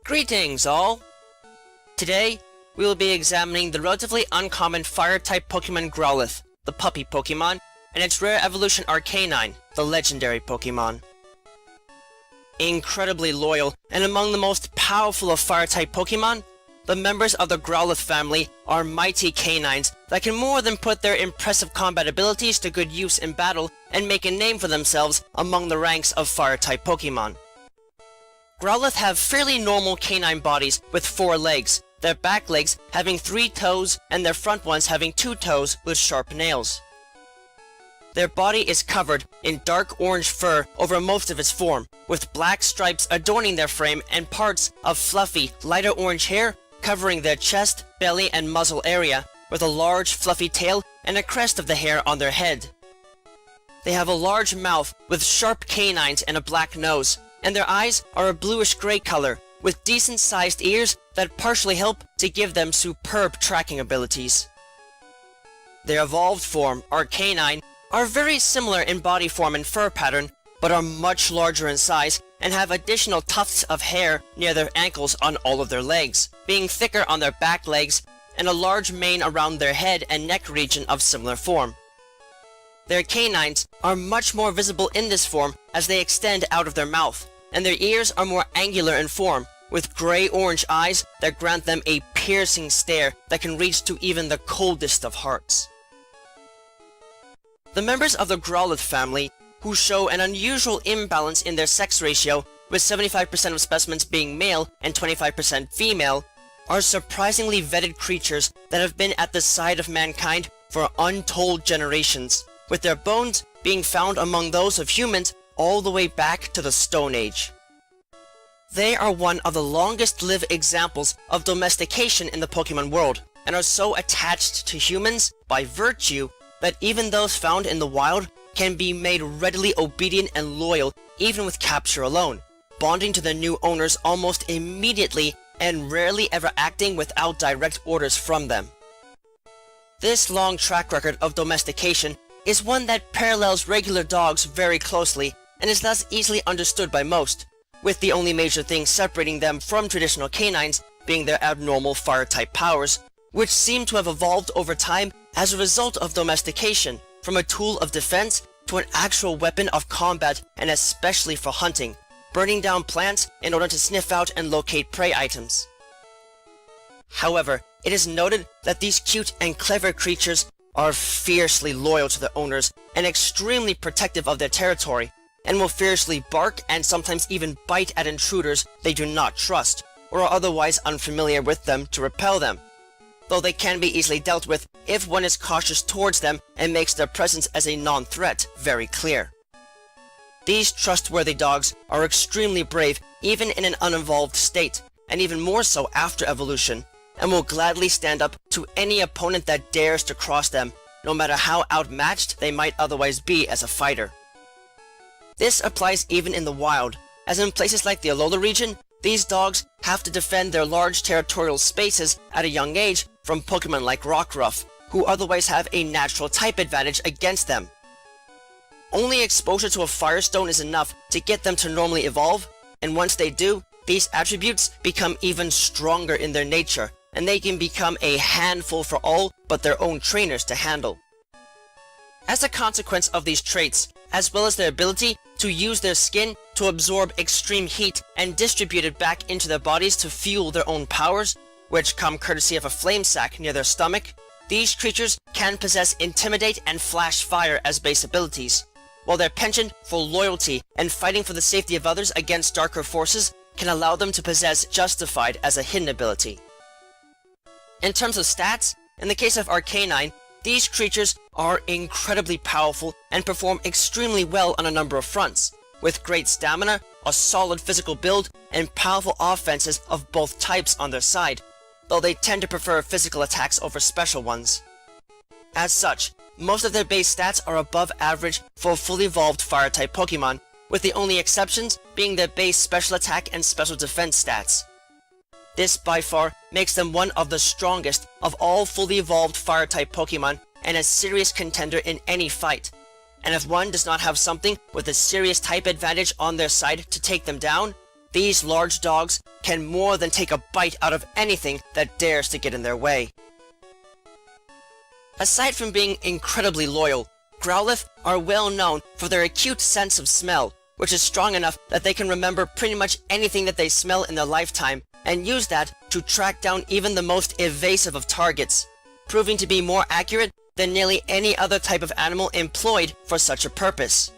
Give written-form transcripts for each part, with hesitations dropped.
Greetings all! Today, we will be examining the relatively uncommon Fire-type Pokemon Growlithe, the puppy Pokemon, and its rare evolution Arcanine, the legendary Pokemon. Incredibly loyal and among the most powerful of Fire-type Pokemon, the members of the Growlithe family are mighty canines that can more than put their impressive combat abilities to good use in battle and make a name for themselves among the ranks of Fire-type Pokemon. Growlithe have fairly normal canine bodies with 4 legs, their back legs having 3 toes and their front ones having 2 toes with sharp nails. Their body is covered in dark orange fur over most of its form, with black stripes adorning their frame and parts of fluffy, lighter orange hair covering their chest, belly, and muzzle area, with a large fluffy tail and a crest of the hair on their head. They have a large mouth with sharp canines and a black nose, and their eyes are a bluish-gray color, with decent-sized ears that partially help to give them superb tracking abilities. Their evolved form, Arcanine, are very similar in body form and fur pattern, but are much larger in size and have additional tufts of hair near their ankles on all of their legs, being thicker on their back legs, and a large mane around their head and neck region of similar form. Their canines are much more visible in this form as they extend out of their mouth, and their ears are more angular in form, with gray-orange eyes that grant them a piercing stare that can reach to even the coldest of hearts. The members of the Growlithe family, who show an unusual imbalance in their sex ratio, with 75% of specimens being male and 25% female, are surprisingly vetted creatures that have been at the side of mankind for untold generations, with their bones being found among those of humans all the way back to the Stone Age. They are one of the longest-lived examples of domestication in the Pokemon world, and are so attached to humans by virtue that even those found in the wild can be made readily obedient and loyal even with capture alone, bonding to their new owners almost immediately and rarely ever acting without direct orders from them. This long track record of domestication is one that parallels regular dogs very closely and is thus easily understood by most, with the only major thing separating them from traditional canines being their abnormal fire-type powers, which seem to have evolved over time as a result of domestication, from a tool of defense to an actual weapon of combat and especially for hunting, burning down plants in order to sniff out and locate prey items. However, it is noted that these cute and clever creatures are fiercely loyal to their owners and extremely protective of their territory, and will fiercely bark and sometimes even bite at intruders they do not trust, or are otherwise unfamiliar with them to repel them, though they can be easily dealt with if one is cautious towards them and makes their presence as a non-threat very clear. These trustworthy dogs are extremely brave even in an unevolved state, and even more so after evolution, and will gladly stand up to any opponent that dares to cross them, no matter how outmatched they might otherwise be as a fighter. This applies even in the wild, as in places like the Alola region, these dogs have to defend their large territorial spaces at a young age from Pokemon like Rockruff, who otherwise have a natural type advantage against them. Only exposure to a Firestone is enough to get them to normally evolve, and once they do, these attributes become even stronger in their nature, and they can become a handful for all but their own trainers to handle. As a consequence of these traits, as well as their ability to use their skin to absorb extreme heat and distribute it back into their bodies to fuel their own powers, which come courtesy of a flame sac near their stomach, these creatures can possess Intimidate and Flash Fire as base abilities, while their penchant for loyalty and fighting for the safety of others against darker forces can allow them to possess Justified as a hidden ability. In terms of stats, in the case of Arcanine, these creatures are incredibly powerful and perform extremely well on a number of fronts, with great stamina, a solid physical build, and powerful offenses of both types on their side, though they tend to prefer physical attacks over special ones. As such, most of their base stats are above average for fully evolved Fire-type Pokemon, with the only exceptions being their base special attack and special defense stats. This by far makes them one of the strongest of all fully evolved Fire-type Pokemon and a serious contender in any fight, and if one does not have something with a serious type advantage on their side to take them down, these large dogs can more than take a bite out of anything that dares to get in their way. Aside from being incredibly loyal, Growlithe are well known for their acute sense of smell, which is strong enough that they can remember pretty much anything that they smell in their lifetime, and use that to track down even the most evasive of targets, proving to be more accurate than nearly any other type of animal employed for such a purpose.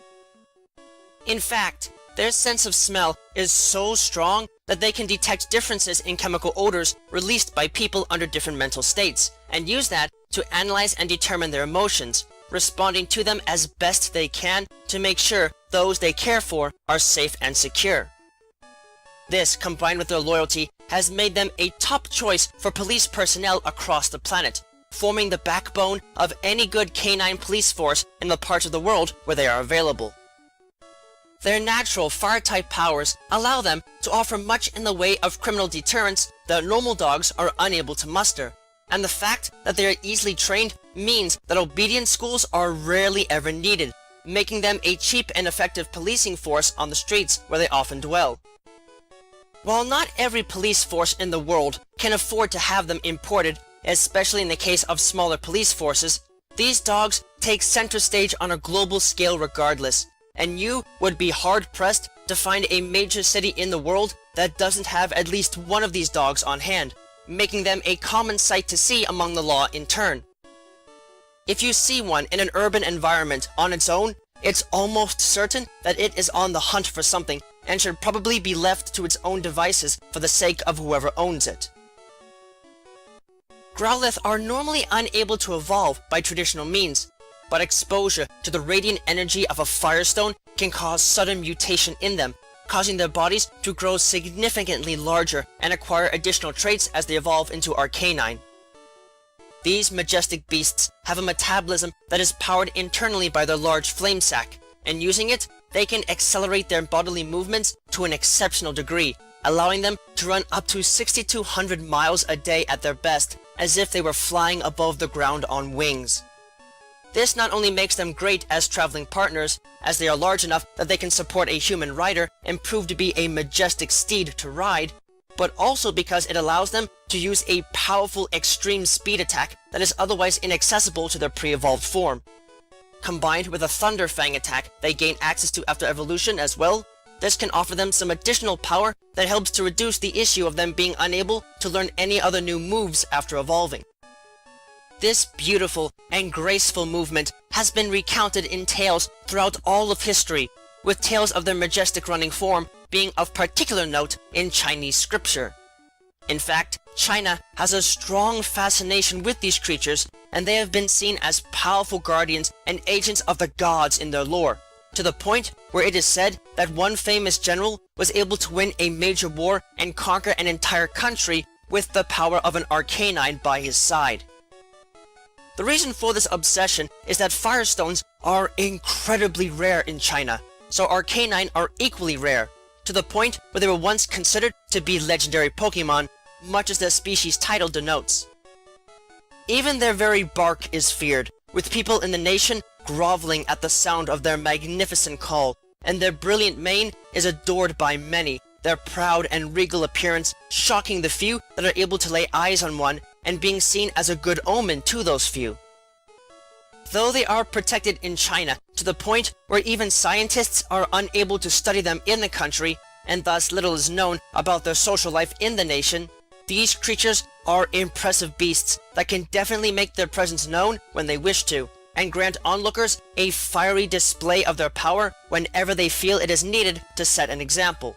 In fact, their sense of smell is so strong that they can detect differences in chemical odors released by people under different mental states, and use that to analyze and determine their emotions, responding to them as best they can to make sure those they care for are safe and secure. This, combined with their loyalty, has made them a top choice for police personnel across the planet, forming the backbone of any good canine police force in the parts of the world where they are available. Their natural fire-type powers allow them to offer much in the way of criminal deterrence that normal dogs are unable to muster, and the fact that they are easily trained means that obedience schools are rarely ever needed, making them a cheap and effective policing force on the streets where they often dwell. While not every police force in the world can afford to have them imported, especially in the case of smaller police forces, these dogs take center stage on a global scale regardless, and you would be hard-pressed to find a major city in the world that doesn't have at least one of these dogs on hand, making them a common sight to see among the law in turn. If you see one in an urban environment on its own, it's almost certain that it is on the hunt for something and should probably be left to its own devices for the sake of whoever owns it. Growlithe are normally unable to evolve by traditional means, but exposure to the radiant energy of a firestone can cause sudden mutation in them, causing their bodies to grow significantly larger and acquire additional traits as they evolve into Arcanine. These majestic beasts have a metabolism that is powered internally by their large flame sac, and using it, they can accelerate their bodily movements to an exceptional degree, allowing them to run up to 6,200 miles a day at their best, as if they were flying above the ground on wings. This not only makes them great as traveling partners, as they are large enough that they can support a human rider and prove to be a majestic steed to ride, but also because it allows them to use a powerful extreme speed attack that is otherwise inaccessible to their pre-evolved form. Combined with a Thunder Fang attack they gain access to after evolution as well, this can offer them some additional power that helps to reduce the issue of them being unable to learn any other new moves after evolving. This beautiful and graceful movement has been recounted in tales throughout all of history, with tales of their majestic running form being of particular note in Chinese scripture. In fact, China has a strong fascination with these creatures, and they have been seen as powerful guardians and agents of the gods in their lore, to the point where it is said that one famous general was able to win a major war and conquer an entire country with the power of an Arcanine by his side. The reason for this obsession is that firestones are incredibly rare in China, so Arcanine are equally rare, to the point where they were once considered to be legendary Pokémon, much as their species title denotes. Even their very bark is feared, with people in the nation groveling at the sound of their magnificent call, and their brilliant mane is adored by many, their proud and regal appearance shocking the few that are able to lay eyes on one and being seen as a good omen to those few. Though they are protected in China to the point where even scientists are unable to study them in the country, and thus little is known about their social life in the nation, these creatures are impressive beasts that can definitely make their presence known when they wish to, and grant onlookers a fiery display of their power whenever they feel it is needed to set an example.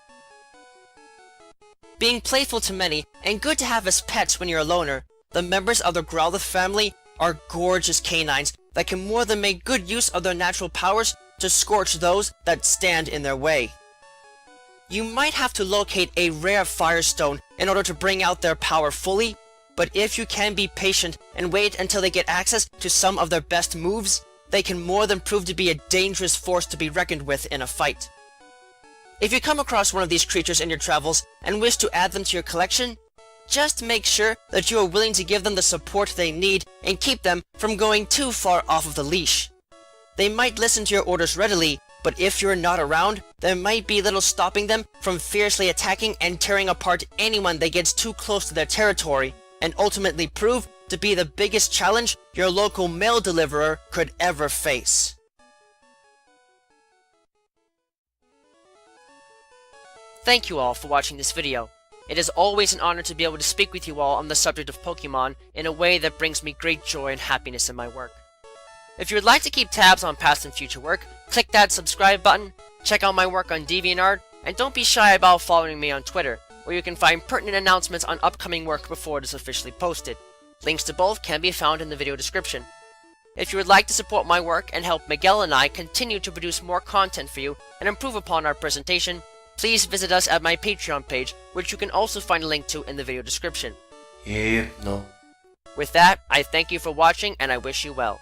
Being playful to many and good to have as pets when you're a loner, the members of the Growlithe family are gorgeous canines that can more than make good use of their natural powers to scorch those that stand in their way. You might have to locate a rare firestone in order to bring out their power fully, but if you can be patient and wait until they get access to some of their best moves, they can more than prove to be a dangerous force to be reckoned with in a fight. If you come across one of these creatures in your travels and wish to add them to your collection, just make sure that you are willing to give them the support they need and keep them from going too far off of the leash. They might listen to your orders readily, but if you're not around, there might be little stopping them from fiercely attacking and tearing apart anyone that gets too close to their territory, and ultimately prove to be the biggest challenge your local mail deliverer could ever face. Thank you all for watching this video. It is always an honor to be able to speak with you all on the subject of Pokemon in a way that brings me great joy and happiness in my work. If you would like to keep tabs on past and future work, click that subscribe button, check out my work on DeviantArt, and don't be shy about following me on Twitter, where you can find pertinent announcements on upcoming work before it is officially posted. Links to both can be found in the video description. If you would like to support my work and help Miguel and I continue to produce more content for you and improve upon our presentation, please visit us at my Patreon page, which you can also find a link to in the video description. No. With that, I thank you for watching and I wish you well.